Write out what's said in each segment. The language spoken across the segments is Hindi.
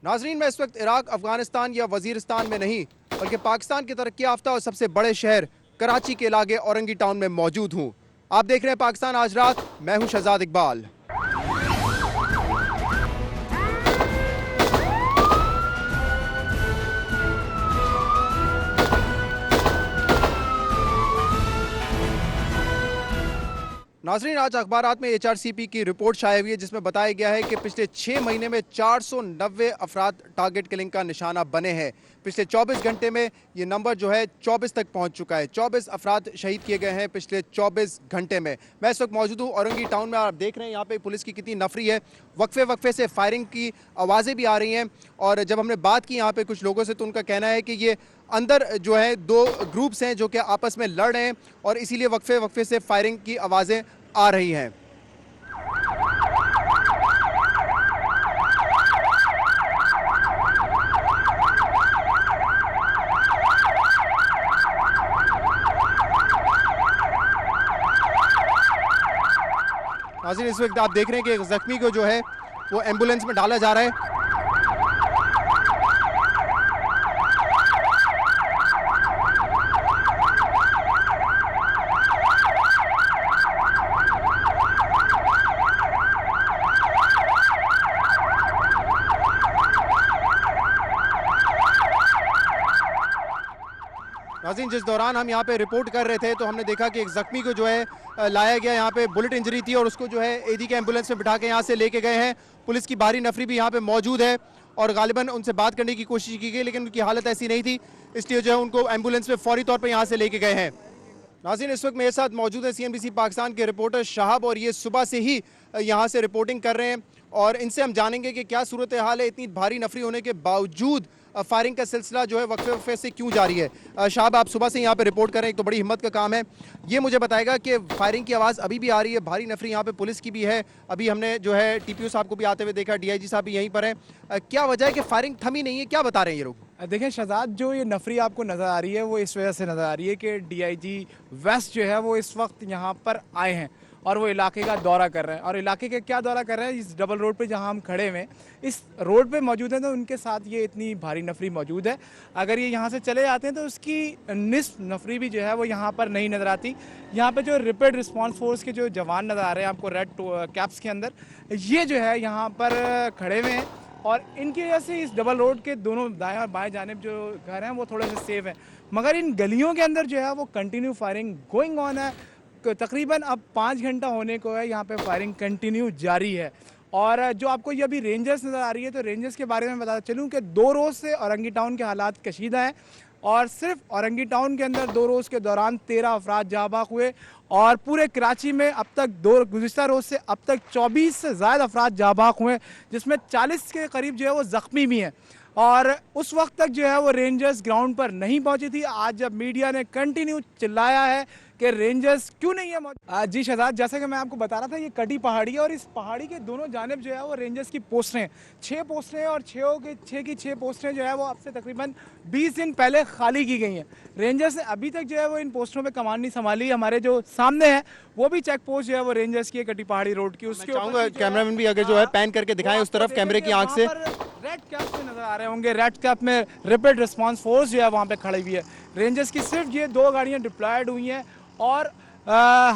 नाजरीन, मैं इस वक्त इराक, अफगानिस्तान या वजीरिस्तान में नहीं बल्कि पाकिस्तान के तरक्की याफ्ता और सबसे बड़े शहर कराची के इलाके औरंगी टाउन में मौजूद हूँ। आप देख रहे हैं पाकिस्तान आज रात। मैं हूँ शहजाद इकबाल। नाजरीन, आज अखबारात में HRCP की रिपोर्ट शाये हुई है जिसमें बताया गया है कि पिछले 6 महीने में 490 अफराद टारगेट किलिंग का निशाना बने हैं। पिछले 24 घंटे में ये नंबर जो है 24 तक पहुंच चुका है। 24 अफराद शहीद किए गए हैं पिछले 24 घंटे में। मैं इस वक्त मौजूद हूँ औरंगी टाउन में। आप देख रहे हैं यहाँ पे पुलिस की कितनी नफरी है। वक्फे वक्फे से फायरिंग की आवाज़ें भी आ रही हैं और जब हमने बात की यहाँ पे कुछ लोगों से तो उनका कहना है कि ये अंदर जो है 2 ग्रुप्स हैं जो कि आपस में लड़ रहे हैं और इसीलिए वक्फे वक्फे से फायरिंग की आवाज़ें आ रही हैं। नाज़रीन, इस वक्त आप देख रहे हैं कि जख्मी को जो है वो एम्बुलेंस में डाला जा रहा है। नाज़रीन, जिस दौरान हम यहाँ पे रिपोर्ट कर रहे थे तो हमने देखा कि एक ज़ख्मी को जो है लाया गया। यहाँ पे बुलेट इंजरी थी और उसको जो है AD के एम्बुलेंस में बिठा के यहाँ से लेके गए हैं। पुलिस की भारी नफरी भी यहाँ पे मौजूद है और गालिबन उनसे बात करने की कोशिश की गई लेकिन उनकी हालत ऐसी नहीं थी, इसलिए जो है उनको एम्बुलेंस में फौरी तौर पर यहाँ से लेके गए हैं। नाज़रीन, इस वक्त मेरे साथ मौजूद है CNBC पाकिस्तान के रिपोर्टर शहाब और ये सुबह से ही यहाँ से रिपोर्टिंग कर रहे हैं और इनसे हम जानेंगे कि क्या सूरत हाल है, इतनी भारी नफरी होने के बावजूद फायरिंग का सिलसिला जो है वक्फे वक्फे से क्यों जारी है। शाहब, आप सुबह से यहाँ पे रिपोर्ट कर रहे हैं, एक तो बड़ी हिम्मत का काम है। ये मुझे बताएगा कि फायरिंग की आवाज़ अभी भी आ रही है, भारी नफरी यहाँ पे पुलिस की भी है। अभी हमने जो है TPO साहब को भी आते हुए देखा, DIG साहब भी यहीं पर हैं। क्या वजह है कि फायरिंग थमी नहीं है, क्या बता रहे हैं ये लोग? देखें शहजाद, जो ये नफरी आपको नज़र आ रही है वो इस वजह से नज़र आ रही है कि DIG वेस्ट जो है वो इस वक्त यहाँ पर आए हैं और वो इलाके का दौरा कर रहे हैं। और इलाके का क्या दौरा कर रहे हैं? इस डबल रोड पे जहाँ हम खड़े हुए इस रोड पे मौजूद हैं तो उनके साथ ये इतनी भारी नफरी मौजूद है। अगर ये यहाँ से चले जाते हैं तो उसकी निस्फ नफरी भी जो है वो यहाँ पर नहीं नज़र आती। यहाँ पे जो रैपिड रिस्पांस फोर्स के जो जवान नज़र आ रहे हैं आपको रेड कैप्स के अंदर, ये जो है यहाँ पर खड़े हुए हैं और इनकी वजह से इस डबल रोड के दोनों दाएं और बाएं जानिब जो घर हैं वो थोड़े से सेफ हैं। मगर इन गलियों के अंदर जो है वो कंटिन्यू फायरिंग गोइंग ऑन है। तकरीबन अब 5 घंटा होने को है, यहाँ पे फायरिंग कंटिन्यू जारी है। और जो आपको ये अभी रेंजर्स नज़र आ रही है तो रेंजर्स के बारे में बताता चलूँ कि 2 रोज़ से औरंगी टाउन के हालात कशीदा हैं और सिर्फ औरंगी टाउन के अंदर 2 रोज़ के दौरान 13 अफराद जहाँ बाक हुए और पूरे कराची में अब तक गुज़िश्ता रोज़ से अब तक 24 से ज़्यादा अफराद जहाँ बाक हुए, जिसमें 40 के करीब जो है वो ज़ख्मी भी हैं। और उस वक्त तक जो है वो रेंजर्स ग्राउंड पर नहीं पहुंची थी। आज जब मीडिया ने कंटिन्यू चिल्लाया है कि रेंजर्स क्यों नहीं है जी शहजाद, जैसा कि मैं आपको बता रहा था, ये कटी पहाड़ी है और इस पहाड़ी के दोनों जानिब जो है वो रेंजर्स की पोस्टें हैं। 6 पोस्टें हैं और 6 की 6 पोस्टें जो है वो अब से तकरीबन 20 दिन पहले खाली की गई हैं। रेंजर्स ने अभी तक जो है वो इन पोस्टों पर कमान नहीं संभाली। हमारे जो सामने है वो भी चेक पोस्ट जो है वो रेंजर्स की कटी पहाड़ी रोड की। उसके चाहूँगा कैमरामैन भी अगर जो है पैन करके दिखाएं उस तरफ कैमरे की आंख से। रेड कैप से नजर आ रहे होंगे, रेड कैप में रैपिड रिस्पांस फोर्स जो है वहाँ पे खड़ी हुई है। रेंजर्स की सिर्फ ये 2 गाड़ियाँ डिप्लॉयड हुई हैं और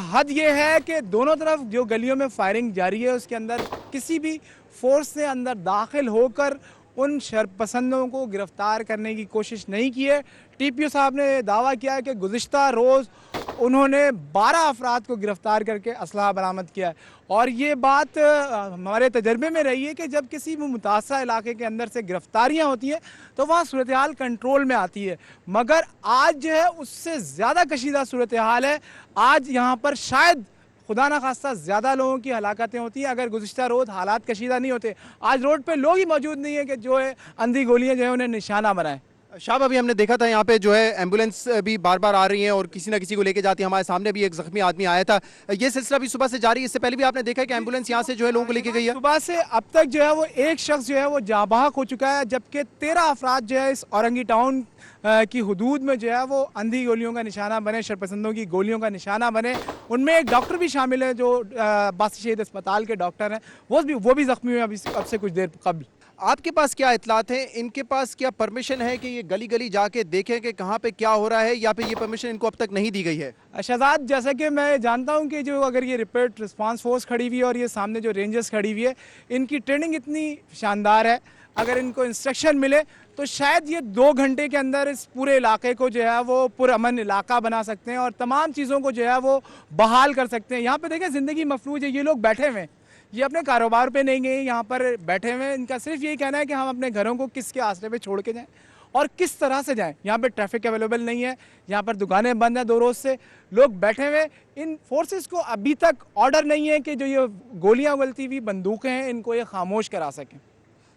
हद ये है कि दोनों तरफ जो गलियों में फायरिंग जारी है उसके अंदर किसी भी फोर्स ने अंदर दाखिल होकर उन शरपसंदों को गिरफ्तार करने की कोशिश नहीं की है। TPO साहब ने दावा किया है कि गुज़िश्ता रोज़ उन्होंने 12 अफराद को गिरफ्तार करके असलहा बरामद किया है और ये बात हमारे तजर्बे में रही है कि जब किसी भी मुतासरा इलाके के अंदर से गिरफ्तारियां होती हैं तो वहाँ सूरत हाल कंट्रोल में आती है। मगर आज जो है उससे ज़्यादा कशीदा सूरत हाल है। आज यहाँ पर शायद खुदा ना खास्ता ज़्यादा लोगों की हलाकतें होती हैं। अगर गुज़िश्ता रोज़ हालात कशीदा नहीं होते, आज रोड पे लोग ही मौजूद नहीं है कि जो है अंधी गोलियां जो है उन्हें निशाना बनाएं। शाहब, अभी हमने देखा था यहाँ पे जो है एम्बुलेंस भी बार बार आ रही है और किसी ना किसी को लेके जाती है। हमारे सामने भी एक जख्मी आदमी आया था। ये सिलसिला भी सुबह से जारी है। इससे पहले भी आपने देखा है कि एम्बुलेंस यहाँ से जो है लोगों को लेके गई है। सुबह से अब तक जो है वो एक शख्स जो है वो जाँ बहक हो चुका है, जबकि 13 अफराद जो है इस औरंगी टाउन की हुदूद में जो है वो अंधी गोलियों का निशाना बने, शरपसंदों की गोलियों का निशाना बने। उनमें एक डॉक्टर भी शामिल है जो बासी शहीद अस्पताल के डॉक्टर हैं, वो भी ज़ख्मी हुए अभी अब से कुछ देर कबल। आपके पास क्या इतलात है, इनके पास क्या परमिशन है कि ये गली गली जाके देखें कि कहाँ पे क्या हो रहा है, या फिर ये परमिशन इनको अब तक नहीं दी गई है? शहजाद, जैसा कि मैं जानता हूं कि जो अगर ये रैपिड रिस्पांस फोर्स खड़ी हुई है और ये सामने जो रेंजर्स खड़ी हुई है, इनकी ट्रेनिंग इतनी शानदार है, अगर इनको इंस्ट्रक्शन मिले तो शायद ये 2 घंटे के अंदर इस पूरे इलाके को जो है वो पुरअमन इलाका बना सकते हैं और तमाम चीज़ों को जो है वो बहाल कर सकते हैं। यहाँ पे देखें, ज़िंदगी मफलूज है, ये लोग बैठे हुए हैं, ये अपने कारोबार पे नहीं गए, यहाँ पर बैठे हुए हैं। इनका सिर्फ यही कहना है कि हम अपने घरों को किसके आसरे पे छोड़ के जाएं और किस तरह से जाएं। यहाँ पे ट्रैफिक अवेलेबल नहीं है, यहाँ पर दुकानें बंद हैं, 2 रोज़ से लोग बैठे हुए। इन फोर्सेस को अभी तक ऑर्डर नहीं है कि जो ये गोलियां उगलती हुई बंदूकें हैं, इनको ये खामोश करा सकें।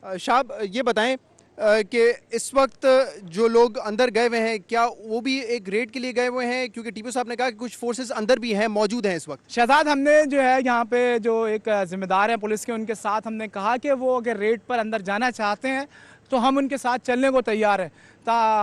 शाब, ये बताएं कि इस वक्त जो लोग अंदर गए हुए हैं, क्या वो भी एक रेड के लिए गए हुए हैं? क्योंकि टीपी साहब ने कहा कि कुछ फोर्सेस अंदर भी हैं, मौजूद हैं इस वक्त। शहजाद, हमने जो है यहाँ पे जो एक जिम्मेदार है पुलिस के, उनके साथ हमने कहा कि वो अगर रेड पर अंदर जाना चाहते हैं तो हम उनके साथ चलने को तैयार हैं।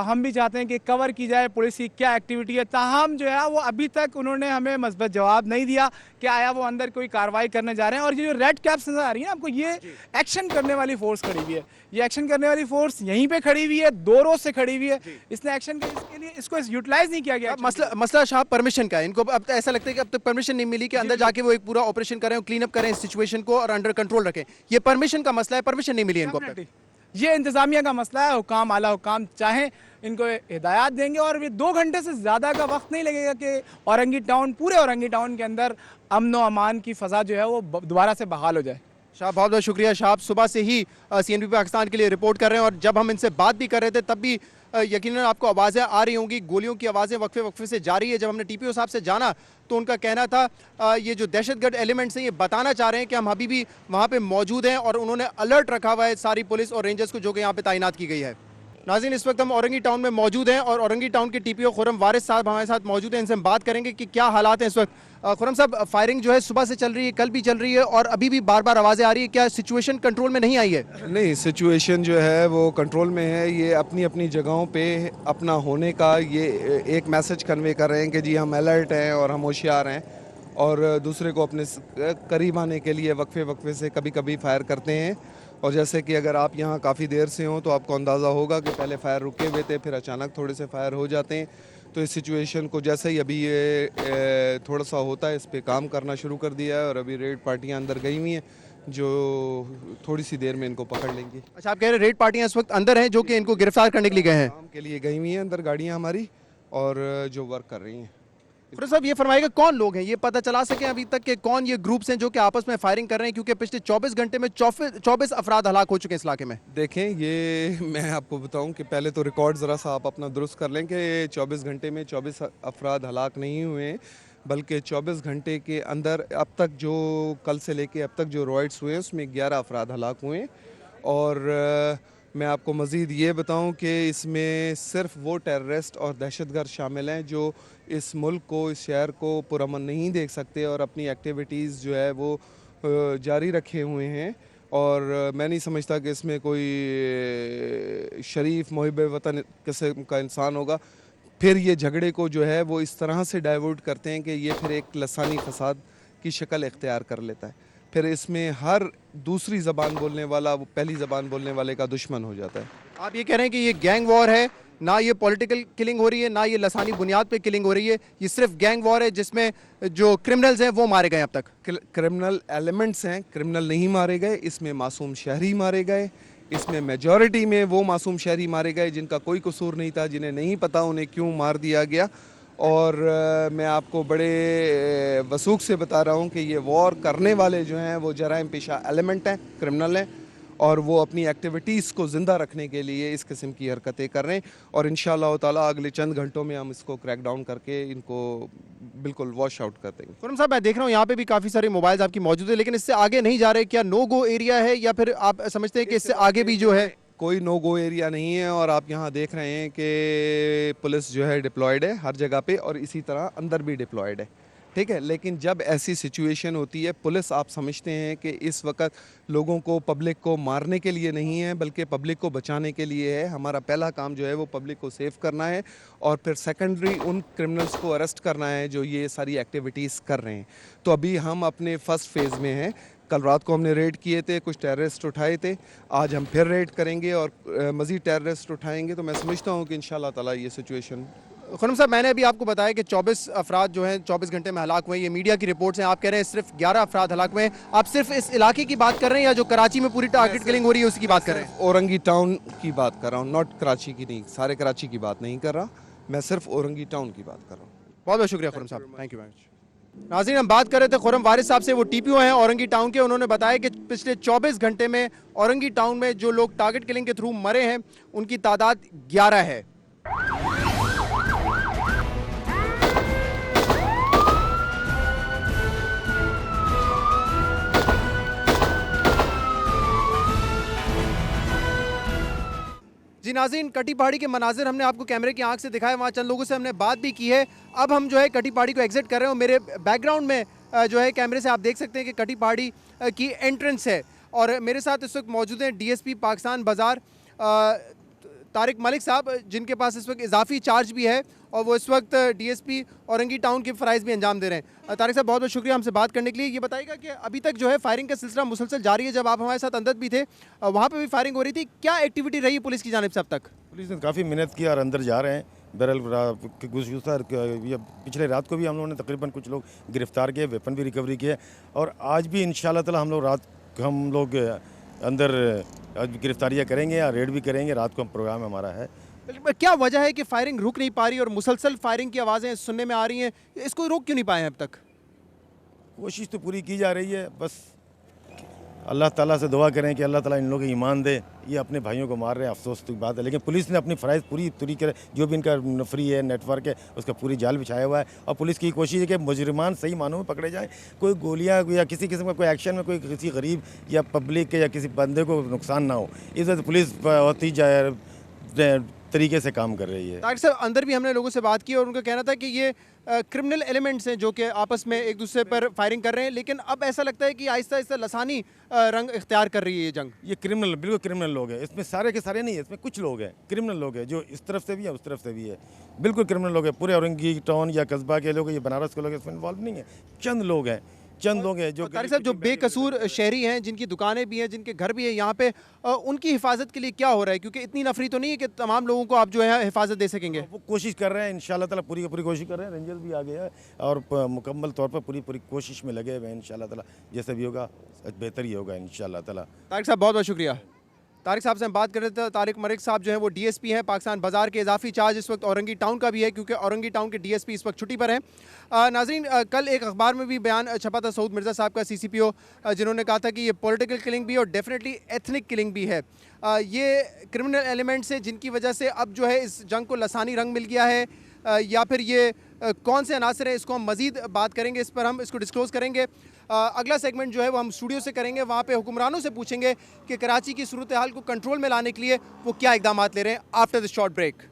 हम भी चाहते हैं कि कवर की जाए पुलिस की क्या एक्टिविटी है। ताहम जो है वो अभी तक उन्होंने हमें मस्बत जवाब नहीं दिया कि आया वो अंदर कोई कार्रवाई करने जा रहे हैं। और ये जो रेड कैप्स नजर आ रही है आपको, ये एक्शन करने वाली फोर्स खड़ी हुई है। ये एक्शन करने वाली फोर्स यहीं पे खड़ी हुई है, 2 रोज से खड़ी हुई है। इसने एक्शन के लिए इसको यूटिलाइज नहीं किया गया। मसला शाह परमिशन का है। इनको अब ऐसा लगता है कि अब तक परमिशन नहीं मिली कि अंदर जाके वो एक पूरा ऑपरेशन करें, क्लीन अप करें इस सिचुएशन को और अंडर कंट्रोल रखें। ये परमिशन का मसला है, परमिशन नहीं मिली इनको अब तक। ये इंतजामिया का मसला है। हुकाम, आला हुकाम चाहें इनको हिदायत देंगे और ये 2 घंटे से ज़्यादा का वक्त नहीं लगेगा कि औरंगी टाउन, पूरे औरंगी टाउन के अंदर अमन व अमान की फ़ज़ा जो है वो दोबारा से बहाल हो जाए। शाह, बहुत बहुत शुक्रिया। शाह सुबह से ही CNBP पाकिस्तान के लिए रिपोर्ट कर रहे हैं और जब हम इनसे बात भी कर रहे थे तब भी यकीनन आपको आवाज़ें आ रही होंगी, गोलियों की आवाज़ें वक्फे वक्फे से जारी है। जब हमने TPO साहब से जाना तो उनका कहना था ये जो दहशतगर्द एलिमेंट्स हैं ये बताना चाह रहे हैं कि हम अभी भी वहाँ पे मौजूद हैं और उन्होंने अलर्ट रखा हुआ है सारी पुलिस और रेंजर्स को जो कि यहाँ पे तैनात की गई है। नाज़रीन, इस वक्त हम औरंगी टाउन में मौजूद हैं और औरंगी टाउन के TPO खुर्रम वारिस साहब हमारे साथ मौजूद हैं। इनसे हम बात करेंगे कि क्या हालात हैं इस वक्त। खुर्रम साहब, फायरिंग जो है सुबह से चल रही है, कल भी चल रही है और अभी भी बार बार आवाज़ें आ रही है, क्या सिचुएशन कंट्रोल में नहीं आई है? नहीं, सिचुएशन जो है वो कंट्रोल में है। ये अपनी अपनी जगहों पे अपना होने का ये एक मैसेज कन्वे कर रहे हैं कि जी हम अलर्ट हैं और हम होशियार हैं, और दूसरे को अपने करीब आने के लिए वक्फे वक्फे से कभी कभी फायर करते हैं। और जैसे कि अगर आप यहाँ काफ़ी देर से हों तो आपको अंदाज़ा होगा कि पहले फायर रुके हुए थे, फिर अचानक थोड़े से फायर हो जाते हैं। तो इस सिचुएशन को जैसे ही अभी ये थोड़ा सा होता है, इस पे काम करना शुरू कर दिया है और अभी रेड पार्टियाँ अंदर गई हुई हैं जो थोड़ी सी देर में इनको पकड़ लेंगी। अच्छा, आप कह रहे हैं रेड पार्टियाँ इस वक्त अंदर हैं जो कि इनको गिरफ्तार करने के लिए गए हैं? काम के लिए गई हुई हैं अंदर गाड़ियाँ हमारी, और जो वर्क कर रही हैं। खुर्रम साहब, ये फरमाइएगा कौन लोग हैं, ये पता चला सके अभी तक कि कौन ये ग्रुप्स हैं जो कि आपस में फायरिंग कर रहे हैं? क्योंकि पिछले 24 घंटे में 24 अफराद हलाक हो चुके हैं इस इलाके में। देखें, ये मैं आपको बताऊं कि पहले तो रिकॉर्ड ज़रा सा आप अपना दुरुस्त कर लें कि 24 घंटे में 24 अफराद हलाक नहीं हुए हैं, बल्कि 24 घंटे के अंदर अब तक जो कल से लेके अब तक जो रॉयट्स हुए हैं उसमें 11 अफराद हलाक हुए हैं। और मैं आपको मज़ीद ये बताऊं कि इसमें सिर्फ वो टेररिस्ट और दहशतगर्द शामिल हैं जो इस मुल्क को, इस शहर को पुरअमन नहीं देख सकते और अपनी एक्टिविटीज़ जो है वो जारी रखे हुए हैं। और मैं नहीं समझता कि इसमें कोई शरीफ मुहिब वतन किस्म का इंसान होगा। फिर ये झगड़े को जो है वो इस तरह से डाइवर्ट करते हैं कि ये फिर एक लसानी फसाद की शक्ल इख्तियार कर लेता है। फिर इसमें हर दूसरी ज़बान बोलने वाला वो पहली ज़बान बोलने वाले का दुश्मन हो जाता है। आप ये कह रहे हैं कि ये गैंग वॉर है, ना ये पॉलिटिकल किलिंग हो रही है, ना ये लसानी बुनियाद पे किलिंग हो रही है, ये सिर्फ गैंग वॉर है जिसमें जो क्रिमिनल्स हैं वो मारे गए अब तक? क्रिमिनल एलिमेंट्स हैं, क्रिमिनल नहीं मारे गए, इसमें मासूम शहरी मारे गए। इसमें मेजॉरिटी में वो मासूम शहरी मारे गए जिनका कोई कसूर नहीं था, जिन्हें नहीं पता उन्हें क्यों मार दिया गया। और मैं आपको बड़े वसूख से बता रहा हूँ कि ये वॉर करने वाले जो हैं वो जराइम पेशा एलिमेंट हैं, क्रिमिनल हैं, और वो अपनी एक्टिविटीज़ को ज़िंदा रखने के लिए इस किस्म की हरकतें कर रहे हैं। और इंशाअल्लाह ताला अगले चंद घंटों में हम इसको क्रैक डाउन करके इनको बिल्कुल वॉश आउट कर देंगे। खुर्रम साहब, मैं देख रहा हूँ यहाँ पे भी काफ़ी सारे मोबाइल्स आपकी मौजूद है, लेकिन इससे आगे नहीं जा रहे। क्या नो गो एरिया है या फिर आप समझते हैं कि इससे आगे भी जो है? कोई नो गो एरिया नहीं है। और आप यहाँ देख रहे हैं कि पुलिस जो है डिप्लॉयड है हर जगह पे, और इसी तरह अंदर भी डिप्लॉयड है, ठीक है। लेकिन जब ऐसी सिचुएशन होती है, पुलिस आप समझते हैं कि इस वक्त लोगों को, पब्लिक को मारने के लिए नहीं है बल्कि पब्लिक को बचाने के लिए है। हमारा पहला काम जो है वो पब्लिक को सेव करना है और फिर सेकेंडरी उन क्रिमिनल्स को अरेस्ट करना है जो ये सारी एक्टिविटीज़ कर रहे हैं। तो अभी हम अपने फर्स्ट फेज़ में हैं। कल रात को हमने रेड किए थे, कुछ टेररिस्ट उठाए थे, आज हम फिर रेड करेंगे और मज़ीद टेररिस्ट उठाएंगे। तो मैं समझता हूँ कि इंशाल्लाह ताला ये सिचुएशन। खुरम साहब, मैंने अभी आपको बताया कि 24 अफराद जो हैं 24 घंटे में हलाक हुए। ये मीडिया की रिपोर्ट्स हैं, आप कह रहे हैं सिर्फ 11 अफराद हलाक हुए हैं। आप सिर्फ इस इलाके की बात कर रहे हैं या जो कराची में पूरी टारगेट किलिंग हो रही है उसी की बात कर रहे हैं? औरंगी टाउन की बात कर रहा हूँ, नॉट कराची की नहीं, सारे कराची की बात नहीं कर रहा, मैं सिर्फ औरंगी टाउन की बात कर रहा हूँ। बहुत बहुत शुक्रिया खुरम साहब, थैंक यू वेरी मच। नाज़रीन, हम बात कर रहे थे खुरम वारिस साहब से, वो टीपीओ हैं औरंगी टाउन के। उन्होंने बताया कि पिछले 24 घंटे में औरंगी टाउन में जो लोग टारगेट किलिंग के थ्रू मरे हैं उनकी तादाद 11 है। जी नाज़रीन, कटी पहाड़ी के मनाजिर हमने आपको कैमरे की आंख से दिखाए, वहाँ चंद लोगों से हमने बात भी की है। अब हम जो है कटी पहाड़ी को एग्जिट कर रहे हैं और मेरे बैकग्राउंड में जो है कैमरे से आप देख सकते हैं कि कटी पहाड़ी की एंट्रेंस है। और मेरे साथ इस वक्त मौजूद हैं डीएसपी पाकिस्तान बाज़ार तारिक मलिक साहब, जिनके पास इस वक्त इजाफी चार्ज भी है और वो इस वक्त डीएसपी औरंगी टाउन के फ़राइज़ भी अंजाम दे रहे हैं। तारिक साहब, बहुत बहुत शुक्रिया हमसे बात करने के लिए। ये बताइएगा कि अभी तक जो है फायरिंग का सिलसिला मुसलसल जारी है, जब आप हमारे साथ अंदर भी थे वहाँ पर भी फायरिंग हो रही थी, क्या एक्टिविटी रही पुलिस की जानिब से अब तक? पुलिस ने काफ़ी मेहनत की और अंदर जा रहे हैं। बहरहाल पिछले रात को भी हम लोगों ने तकरीबन कुछ लोग गिरफ्तार किए, वेपन भी रिकवरी किए और आज भी इंशाल्लाह ताला हम लोग अंदर गिरफ्तारियाँ करेंगे या रेड भी करेंगे। रात को हम प्रोग्राम हमारा है। क्या वजह है कि फायरिंग रुक नहीं पा रही और मुसलसल फायरिंग की आवाज़ें सुनने में आ रही हैं, इसको रोक क्यों नहीं पाए हैं अब तक? कोशिश तो पूरी की जा रही है, बस अल्लाह ताला से दुआ करें कि अल्लाह ताला इन लोगों को ईमान दे। ये अपने भाइयों को मार रहे हैं, अफसोस की बात है, लेकिन पुलिस ने अपनी फ़राइज़ पूरी तरीके जो भी इनका नफरी है, नेटवर्क है, उसका पूरी जाल बिछाया हुआ है और पुलिस की कोशिश है कि मुजरिमान सही मानों में पकड़े जाएँ। कोई गोलियाँ या किसी किस्म का कोई एक्शन में कोई किसी गरीब या पब्लिक के या किसी बंदे को नुकसान ना हो, इस वजह से पुलिस बहुत ही तरीके से काम कर रही है। तारिक साहब, अंदर भी हमने लोगों से बात की और उनका कहना था कि ये क्रिमिनल एलिमेंट्स हैं जो कि आपस में एक दूसरे पर फायरिंग कर रहे हैं, लेकिन अब ऐसा लगता है कि आहिस्ता आहिस्ता लसानी रंग इख्तियार कर रही है ये जंग। ये क्रिमिनल, बिल्कुल क्रिमिनल लोग हैं, इसमें सारे के सारे नहीं है, इसमें कुछ लोग हैं क्रिमिनल लोग हैं जो इस तरफ से भी है उस तरफ से भी है, बिल्कुल क्रिमिनल लोग हैं। पूरे औरंगी टाउन या कस्बा के लोग, ये बनारस के लोग इसमें इन्वॉल्व नहीं है, चंद लोग हैं जो तारिक साहब, जो बेकसूर शहरी हैं, जिनकी दुकानें भी हैं, जिनके घर भी हैं यहाँ पे, उनकी हिफाजत के लिए क्या हो रहा है? क्योंकि इतनी नफरी तो नहीं है कि तमाम लोगों को आप जो है हिफाजत दे सकेंगे। वो कोशिश कर रहे हैं, इंशाल्लाह ताला पूरी की पूरी कोशिश कर रहे हैं। रेंजर्स भी आ गया है और मुकम्मल तौर पर पूरी कोशिश में लगे हुए हैं। इंशाल्लाह ताला जैसे भी होगा बेहतर ही होगा इंशाल्लाह ताला। तारिक साहब, बहुत बहुत शुक्रिया। तारिक साहब से हम बात कर रहे थे। तारिक मलिक साहब जो हैं वो डीएसपी हैं पाकिस्तान बाज़ार के। इजाफी चार्ज इस वक्त औरंगी टाउन का भी है क्योंकि औरंगी टाउन के डीएसपी इस वक्त छुट्टी पर हैं। नाज़रीन, कल एक अखबार में भी बयान छपा था सऊद मिर्ज़ा साहब का, सीसीपीओ, जिन्होंने कहा था कि ये पॉलिटिकल किलिंग भी और डेफिनेटली एथनिक किलिंग भी है। ये क्रिमिनल एलिमेंट्स हैं जिनकी वजह से अब जो है इस जंग को लसानी रंग मिल गया है, या फिर ये कौन से अनासर हैं, इसको हम मज़ीद बात करेंगे, इस पर हम इसको डिस्क्लोज़ करेंगे। अगला सेगमेंट जो है वो हम स्टूडियो से करेंगे, वहाँ पे हुक्मरानों से पूछेंगे कि कराची की सूरत हाल को कंट्रोल में लाने के लिए वो क्या इकदाम ले रहे हैं। After the short break.